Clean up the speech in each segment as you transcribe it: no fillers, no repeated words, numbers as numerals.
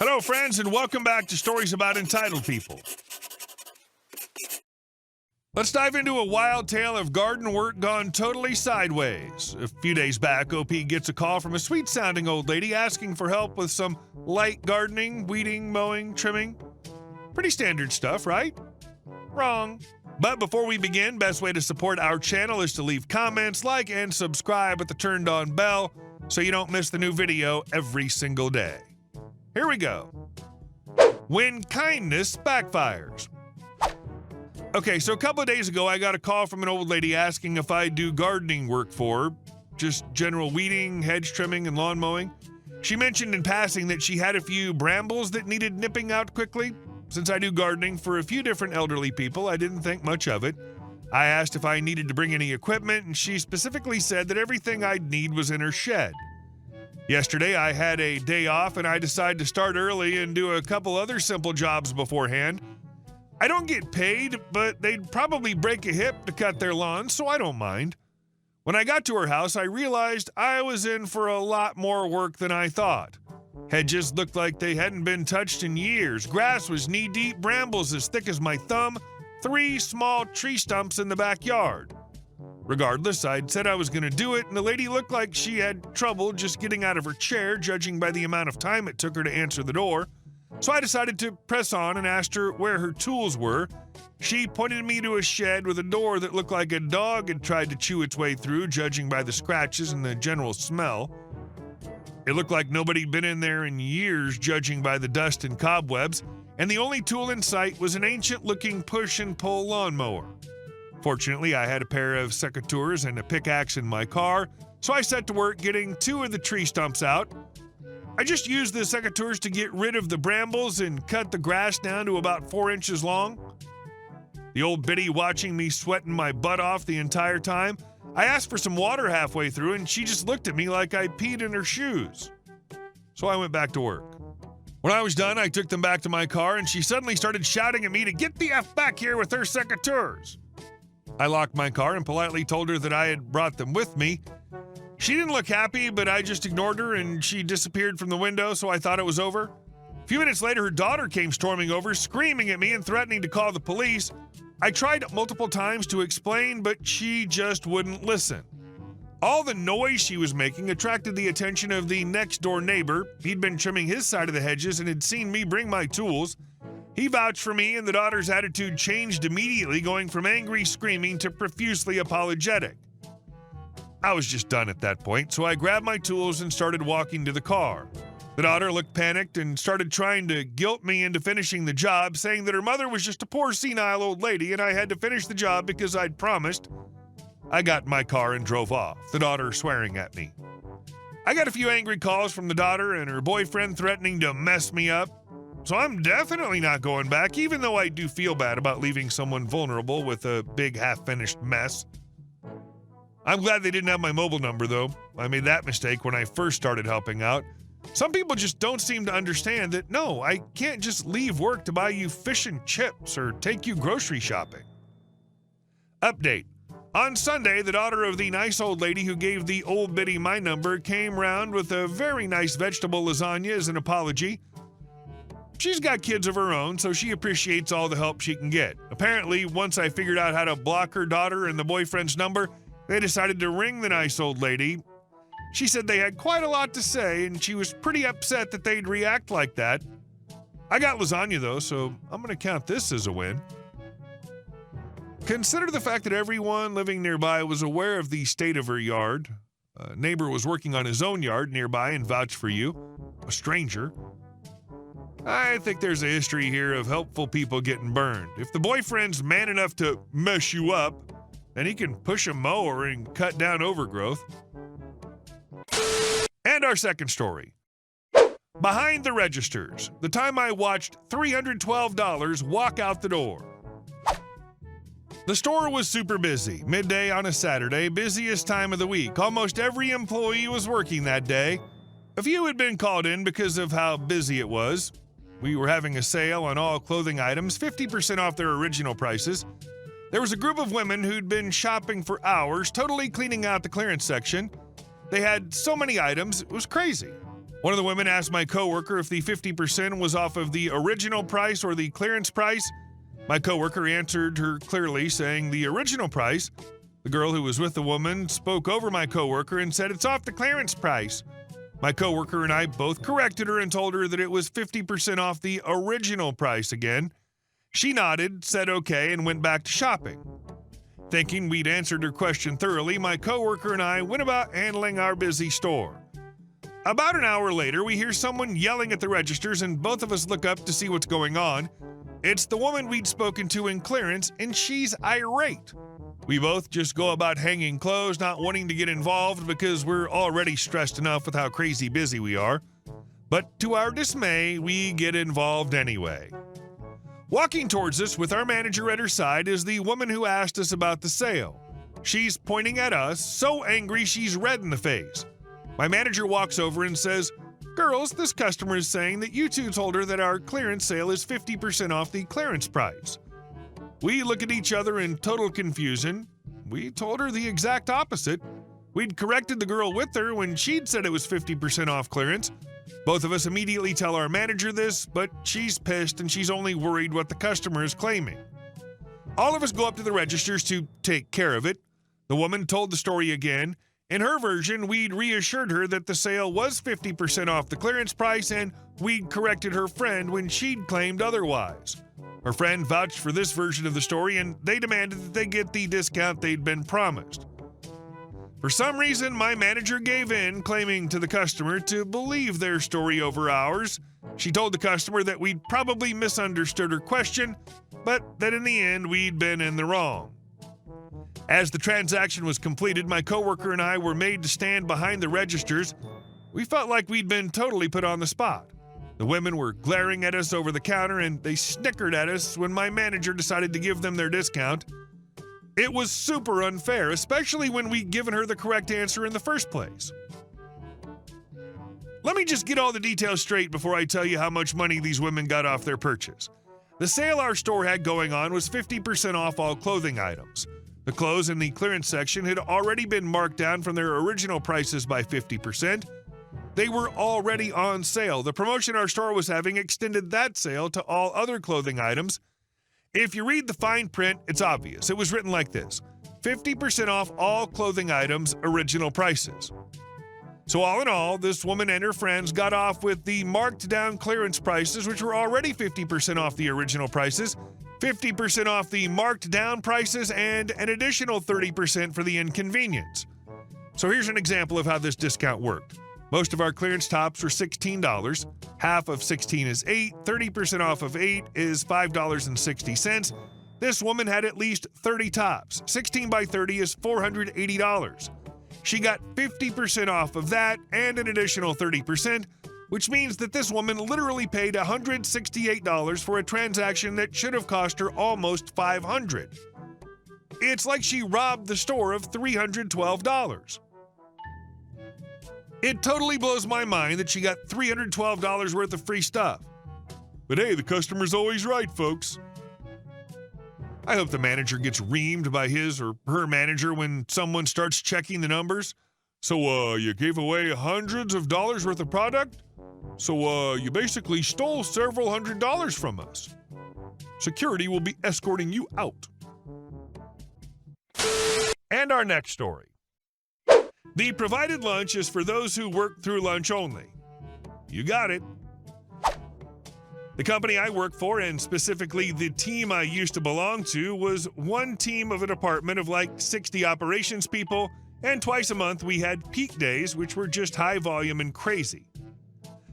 Hello, friends, and welcome back to Stories About Entitled People. Let's dive into a wild tale of garden work gone totally sideways. A few days back, OP gets a call from a sweet-sounding old lady asking for help with some light gardening, weeding, mowing, trimming. Pretty standard stuff, right? Wrong. But before we begin, best way to support our channel is to leave comments, like, and subscribe with the turned-on bell so you don't miss the new video every single day. Here we go. When kindness backfires. Okay, so a couple of days ago, I got a call from an old lady asking if I do gardening work for her, just general weeding, hedge trimming, and lawn mowing. She mentioned in passing that she had a few brambles that needed nipping out quickly. Since I do gardening for a few different elderly people, I didn't think much of it. I asked if I needed to bring any equipment, and she specifically said that everything I'd need was in her shed. Yesterday, I had a day off, and I decided to start early and do a couple other simple jobs beforehand. I don't get paid, but they'd probably break a hip to cut their lawn, so I don't mind. When I got to her house, I realized I was in for a lot more work than I thought. Hedges looked like they hadn't been touched in years. Grass was knee-deep, brambles as thick as my thumb, 3 small tree stumps in the backyard. Regardless, I'd said I was going to do it, and the lady looked like she had trouble just getting out of her chair, judging by the amount of time it took her to answer the door. So I decided to press on and asked her where her tools were. She pointed me to a shed with a door that looked like a dog had tried to chew its way through, judging by the scratches and the general smell. It looked like nobody'd been in there in years, judging by the dust and cobwebs, and the only tool in sight was an ancient-looking push-and-pull lawnmower. Fortunately, I had a pair of secateurs and a pickaxe in my car, so I set to work getting 2 of the tree stumps out. I just used the secateurs to get rid of the brambles and cut the grass down to about 4 inches long. The old biddy watching me sweating my butt off the entire time. I asked for some water halfway through, and she just looked at me like I peed in her shoes. So I went back to work. When I was done, I took them back to my car, and she suddenly started shouting at me to get the F back here with her secateurs. I locked my car and politely told her that I had brought them with me. She didn't look happy, but I just ignored her, and she disappeared from the window, so I thought it was over. A few minutes later, her daughter came storming over, screaming at me and threatening to call the police. I tried multiple times to explain, but she just wouldn't listen. All the noise she was making attracted the attention of the next-door neighbor. He'd been trimming his side of the hedges and had seen me bring my tools. He vouched for me, and the daughter's attitude changed immediately, going from angry screaming to profusely apologetic. I was just done at that point, so I grabbed my tools and started walking to the car. The daughter looked panicked and started trying to guilt me into finishing the job, saying that her mother was just a poor senile old lady and I had to finish the job because I'd promised. I got in my car and drove off, the daughter swearing at me. I got a few angry calls from the daughter and her boyfriend threatening to mess me up. So I'm definitely not going back, even though I do feel bad about leaving someone vulnerable with a big half-finished mess. I'm glad they didn't have my mobile number, though. I made that mistake when I first started helping out. Some people just don't seem to understand that, no, I can't just leave work to buy you fish and chips or take you grocery shopping. Update. On Sunday, the daughter of the nice old lady who gave the old biddy my number came round with a very nice vegetable lasagna as an apology. She's got kids of her own, so she appreciates all the help she can get. Apparently, once I figured out how to block her daughter and the boyfriend's number, they decided to ring the nice old lady. She said they had quite a lot to say, and she was pretty upset that they'd react like that. I got lasagna, though, so I'm going to count this as a win. Consider the fact that everyone living nearby was aware of the state of her yard. A neighbor was working on his own yard nearby and vouched for you. A stranger. I think there's a history here of helpful people getting burned. If the boyfriend's man enough to mess you up, then he can push a mower and cut down overgrowth. And our second story. Behind the registers, the time I watched $312 walk out the door. The store was super busy. Midday on a Saturday, busiest time of the week. Almost every employee was working that day. A few had been called in because of how busy it was. We were having a sale on all clothing items, 50% off their original prices. There was a group of women who'd been shopping for hours, totally cleaning out the clearance section. They had so many items, it was crazy. One of the women asked my coworker if the 50% was off of the original price or the clearance price. My coworker answered her clearly, saying the original price. The girl who was with the woman spoke over my coworker and said it's off the clearance price. My coworker and I both corrected her and told her that it was 50% off the original price again. She nodded, said okay, and went back to shopping. Thinking we'd answered her question thoroughly, my coworker and I went about handling our busy store. About an hour later, we hear someone yelling at the registers, and both of us look up to see what's going on. It's the woman we'd spoken to in clearance, and she's irate. We both just go about hanging clothes, not wanting to get involved because we're already stressed enough with how crazy busy we are. But to our dismay, we get involved anyway. Walking towards us with our manager at her side is the woman who asked us about the sale. She's pointing at us, so angry she's red in the face. My manager walks over and says, "Girls, this customer is saying that you two told her that our clearance sale is 50% off the clearance price." We look at each other in total confusion. We told her the exact opposite. We'd corrected the girl with her when she'd said it was 50% off clearance. Both of us immediately tell our manager this, but she's pissed and she's only worried what the customer is claiming. All of us go up to the registers to take care of it. The woman told the story again. In her version, we'd reassured her that the sale was 50% off the clearance price, and we'd corrected her friend when she'd claimed otherwise. Her friend vouched for this version of the story, and they demanded that they get the discount they'd been promised. For some reason, my manager gave in, claiming to the customer to believe their story over ours. She told the customer that we'd probably misunderstood her question, but that in the end, we'd been in the wrong. As the transaction was completed, my coworker and I were made to stand behind the registers. We felt like we'd been totally put on the spot. The women were glaring at us over the counter, and they snickered at us when my manager decided to give them their discount. It was super unfair, especially when we'd given her the correct answer in the first place. Let me just get all the details straight before I tell you how much money these women got off their purchase. The sale our store had going on was 50% off all clothing items. The clothes in the clearance section had already been marked down from their original prices by 50%. They were already on sale. The promotion our store was having extended that sale to all other clothing items. If you read the fine print, it's obvious. It was written like this: 50% off all clothing items, original prices. So all in all, this woman and her friends got off with the marked down clearance prices, which were already 50% off the original prices, 50% off the marked down prices, and an additional 30% for the inconvenience. So here's an example of how this discount worked. Most of our clearance tops were $16. Half of 16 is $8. 30% off of 8 is $5.60. This woman had at least 30 tops. 16 by 30 is $480. She got 50% off of that and an additional 30%, which means that this woman literally paid $168 for a transaction that should have cost her almost $500. It's like she robbed the store of $312. It totally blows my mind that she got $312 worth of free stuff. But hey, the customer's always right, folks. I hope the manager gets reamed by his or her manager when someone starts checking the numbers. So, you gave away hundreds of dollars worth of product? So, you basically stole several $100s from us. Security will be escorting you out. And our next story. The provided lunch is for those who work through lunch only. You got it. The company I work for, and specifically the team I used to belong to, was one team of a department of like 60 operations people, and twice a month we had peak days, which were just high volume and crazy.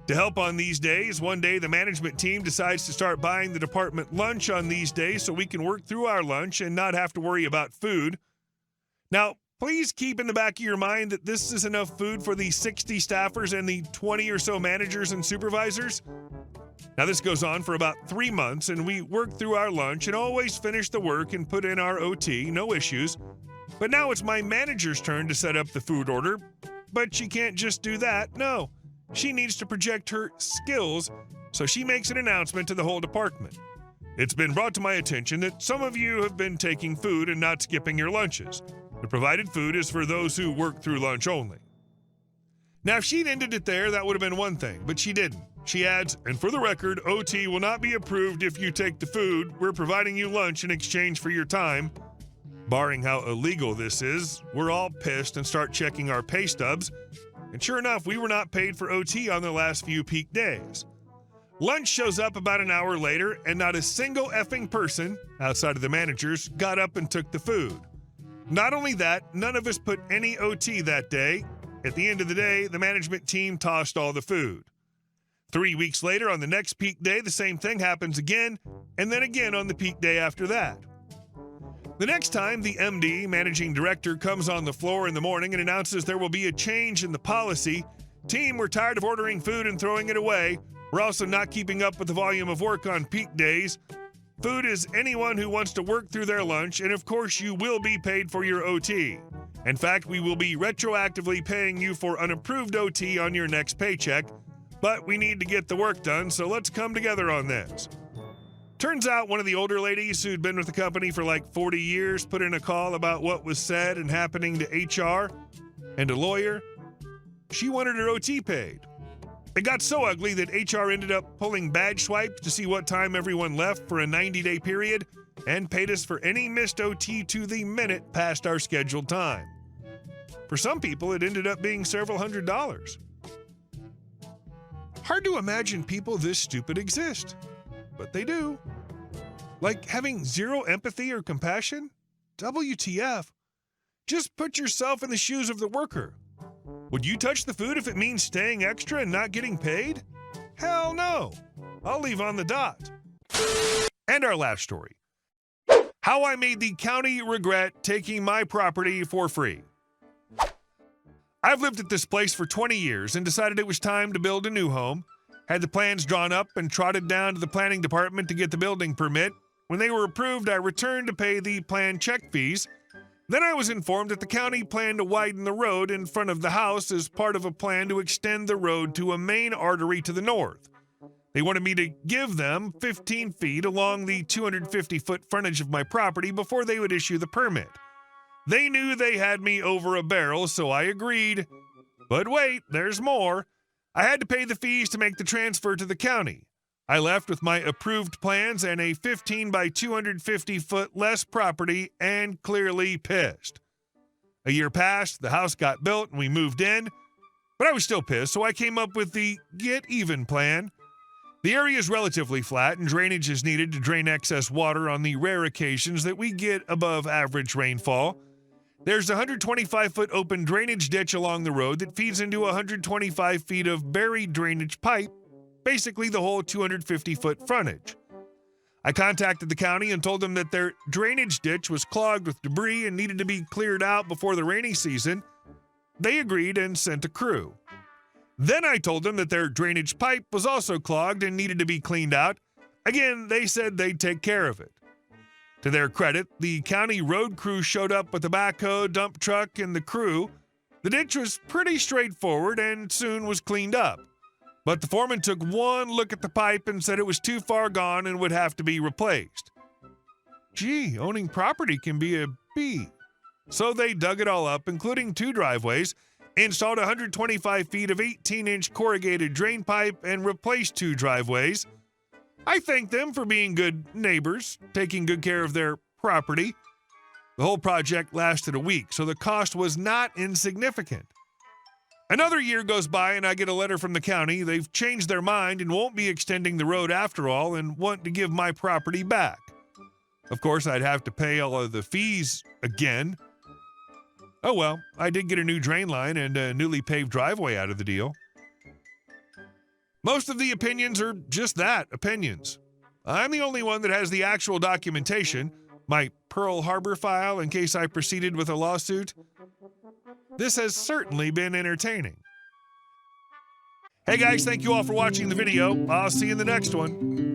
To help on these days, one day the management team decides to start buying the department lunch on these days so we can work through our lunch and not have to worry about food. Now, please keep in the back of your mind that this is enough food for the 60 staffers and the 20 or so managers and supervisors. Now, this goes on for about 3 months, and we work through our lunch and always finish the work and put in our OT, no issues. But now it's my manager's turn to set up the food order. But she can't just do that, no. She needs to project her skills, so she makes an announcement to the whole department. It's been brought to my attention that some of you have been taking food and not skipping your lunches. The provided food is for those who work through lunch only. Now, if she'd ended it there, that would have been one thing, but she didn't. She adds, and for the record, OT will not be approved if you take the food. We're providing you lunch in exchange for your time. Barring how illegal this is, we're all pissed and start checking our pay stubs. And sure enough, we were not paid for OT on the last few peak days. Lunch shows up about an hour later, and not a single effing person, outside of the managers, got up and took the food. Not only that, none of us put any OT that day. At the end of the day, the management team tossed all the food. 3 weeks later, on the next peak day, the same thing happens again, and then again on the peak day after that. The next time, the MD, managing director, comes on the floor in the morning and announces there will be a change in the policy. Team, we're tired of ordering food and throwing it away. We're also not keeping up with the volume of work on peak days. Food is anyone who wants to work through their lunch, and of course you will be paid for your OT. In fact, we will be retroactively paying you for unapproved OT on your next paycheck, but we need to get the work done, so let's come together on this. Turns out one of the older ladies who'd been with the company for like 40 years put in a call about what was said and happening to HR and a lawyer. She wanted her OT paid. It got so ugly that HR ended up pulling badge swipes to see what time everyone left for a 90-day period and paid us for any missed OT to the minute past our scheduled time. For some people, it ended up being several $100s. Hard to imagine people this stupid exist, but they do. Like having zero empathy or compassion? WTF? Just put yourself in the shoes of the worker. Would you touch the food if it means staying extra and not getting paid? Hell no. I'll leave on the dot. And our last story. How I made the county regret taking my property for free. I've lived at this place for 20 years and decided it was time to build a new home. Had the plans drawn up and trotted down to the planning department to get the building permit. When they were approved, I returned to pay the plan check fees. Then I was informed that the county planned to widen the road in front of the house as part of a plan to extend the road to a main artery to the north. They wanted me to give them 15 feet along the 250-foot frontage of my property before they would issue the permit. They knew they had me over a barrel, so I agreed. But wait, there's more. I had to pay the fees to make the transfer to the county. I left with my approved plans and a 15 by 250-foot less property and clearly pissed. A year passed, the house got built, and we moved in. But I was still pissed, so I came up with the Get Even plan. The area is relatively flat, and drainage is needed to drain excess water on the rare occasions that we get above average rainfall. There's a 125-foot open drainage ditch along the road that feeds into 125 feet of buried drainage pipe, basically the whole 250-foot frontage. I contacted the county and told them that their drainage ditch was clogged with debris and needed to be cleared out before the rainy season. They agreed and sent a crew. Then I told them that their drainage pipe was also clogged and needed to be cleaned out. Again, they said they'd take care of it. To their credit, the county road crew showed up with a backhoe, dump truck, and the crew. The ditch was pretty straightforward and soon was cleaned up. But the foreman took one look at the pipe and said it was too far gone and would have to be replaced. Gee, owning property can be a bee. So they dug it all up, including 2 driveways, installed 125 feet of 18-inch corrugated drain pipe, and replaced 2 driveways. I thank them for being good neighbors, taking good care of their property. The whole project lasted a week, so the cost was not insignificant. Another year goes by and I get a letter from the county. They've changed their mind and won't be extending the road after all and want to give my property back. Of course, I'd have to pay all of the fees again. Oh well, I did get a new drain line and a newly paved driveway out of the deal. Most of the opinions are just that, opinions. I'm the only one that has the actual documentation, my Pearl Harbor file in case I proceeded with a lawsuit. This has certainly been entertaining. Hey guys, thank you all for watching the video. I'll see you in the next one.